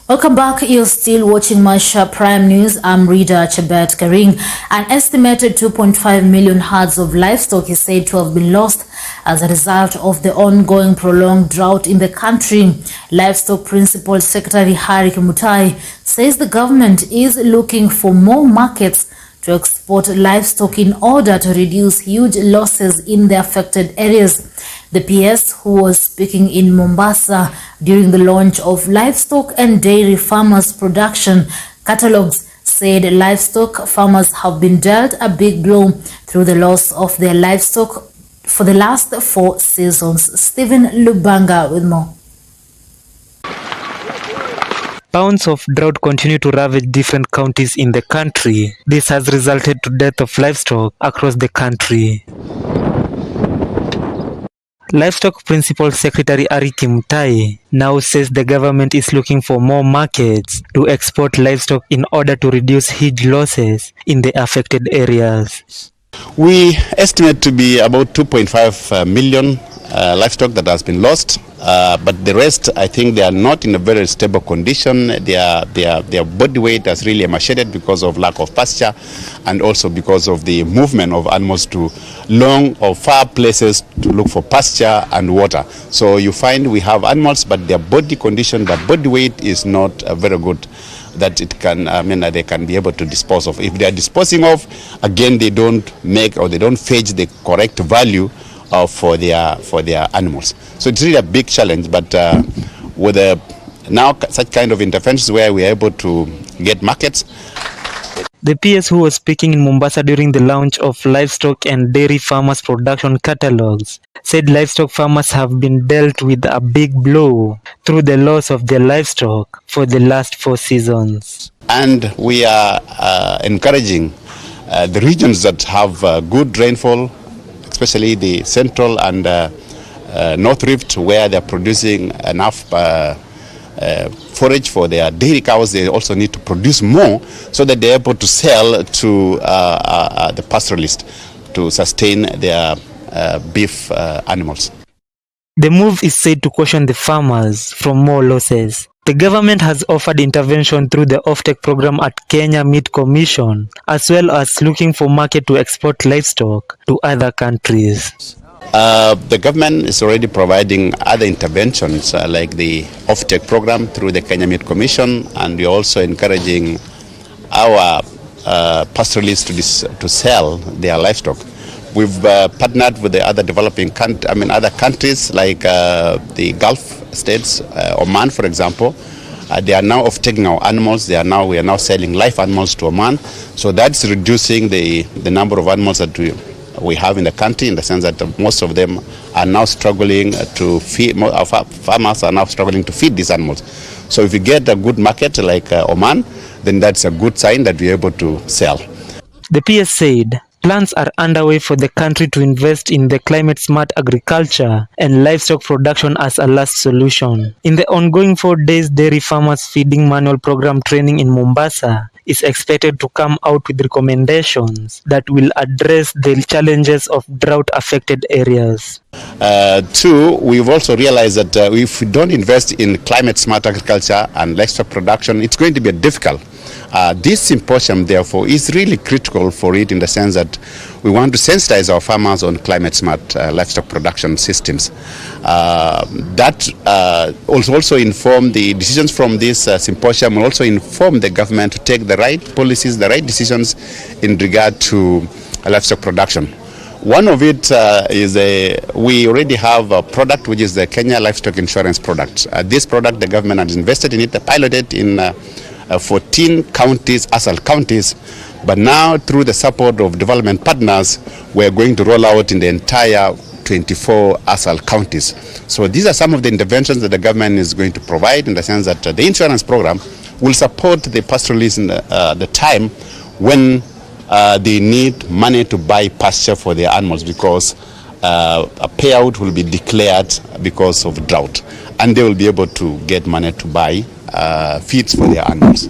Welcome back. You're still watching Masha Prime News. I'm Rita Chebet Karing. An estimated 2.5 million herds of livestock is said to have been lost as a result of the ongoing prolonged drought in the country. Livestock Principal Secretary Harry Kimutai says the government is looking for more markets to export livestock in order to reduce huge losses in the affected areas. The PS, who was speaking in Mombasa during the launch of Livestock and Dairy Farmers Production catalogs, said livestock farmers have been dealt a big blow through the loss of their livestock for the last 4 seasons. Stephen Lubanga with more. Bouts of drought continue to ravage different counties in the country. This has resulted to death of livestock across the country. Livestock Principal Secretary Harry Kimutai now says the government is looking for more markets to export livestock in order to reduce huge losses in the affected areas. We estimate to be about 2.5 million livestock that has been lost, but the rest, I think they are not in a very stable condition. Their body weight has really emaciated because of lack of pasture and also because of the movement of animals to long or far places to look for pasture and water. So you find we have animals, but their body condition, their body weight is not very good that it can, they can be able to dispose of. If they are disposing of, again, they don't make or they don't fetch the correct value for their animals. So it's really a big challenge, but with now such kind of interventions where we are able to get markets. The PS, who was speaking in Mombasa during the launch of Livestock and Dairy Farmers Production catalogs, said livestock farmers have been dealt with a big blow through the loss of their livestock for the last 4 seasons. And we are encouraging the regions that have good rainfall, especially the central and North Rift, where they're producing enough forage for their dairy cows. They also need to produce more so that they're able to sell to the pastoralist to sustain their beef animals. The move is said to caution the farmers from more losses. The government has offered intervention through the Offtake program at Kenya Meat Commission, as well as looking for market to export livestock to other countries. The government is already providing other interventions like the Offtake program through the Kenya Meat Commission, and we're also encouraging our pastoralists to sell their livestock. We've partnered with the other developing other countries like the Gulf states, Oman, for example. They are now off-taking our animals. We are now selling live animals to Oman. So that's reducing the number of animals that we have in the country, in the sense that most of them are now struggling to feed. Our farmers are now struggling to feed these animals. So if we get a good market like Oman, then that's a good sign that we're able to sell. The PS said plans are underway for the country to invest in the climate-smart agriculture and livestock production as a last solution. In the ongoing 4 days Dairy Farmers Feeding Manual Program training in Mombasa is expected to come out with recommendations that will address the challenges of drought-affected areas. 2, we've also realized that if we don't invest in climate-smart agriculture and livestock production, it's going to be difficult. This symposium, therefore, is really critical for it, in the sense that we want to sensitize our farmers on climate-smart livestock production systems. That will also inform the decisions from this symposium, will also inform the government to take the right policies, the right decisions in regard to livestock production. One of it is we already have a product which is the Kenya Livestock Insurance product. This product, the government has invested in it, piloted in 14 counties, ASAL counties, but now through the support of development partners, we're going to roll out in the entire 24 ASAL counties. So these are some of the interventions that the government is going to provide, in the sense that the insurance program will support the pastoralists in the time when they need money to buy pasture for their animals, because a payout will be declared because of drought, and they will be able to get money to buy feeds for their animals.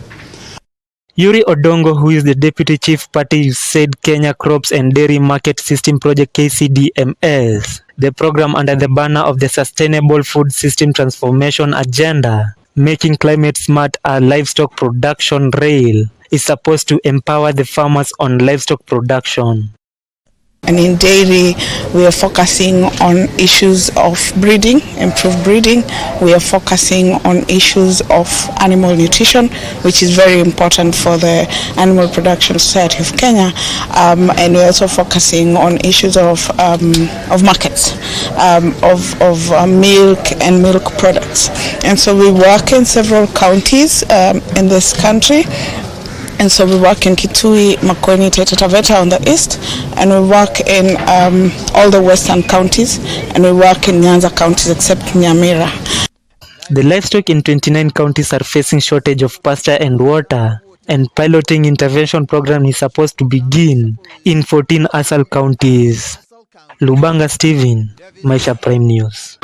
Yuri Odongo, who is the Deputy Chief Party, said Kenya Crops and Dairy Market System Project KCDMS, the program under the banner of the Sustainable Food System Transformation Agenda, Making climate smart a livestock production rail is supposed to empower the farmers on livestock production. And in dairy, we are focusing on issues of breeding, improved breeding. We are focusing on issues of animal nutrition, which is very important for the Animal Production Society of Kenya. And we're also focusing on issues of markets, of milk and milk products. And so we work in several counties in this country. And so we work in Kitui, Makueni, Taita Taveta on the east, and we work in all the western counties, and we work in Nyanza counties except Nyamira. The livestock in 29 counties are facing shortage of pasture and water, and piloting intervention program is supposed to begin in 14 ASAL counties. Lubanga Steven, Maisha Prime News.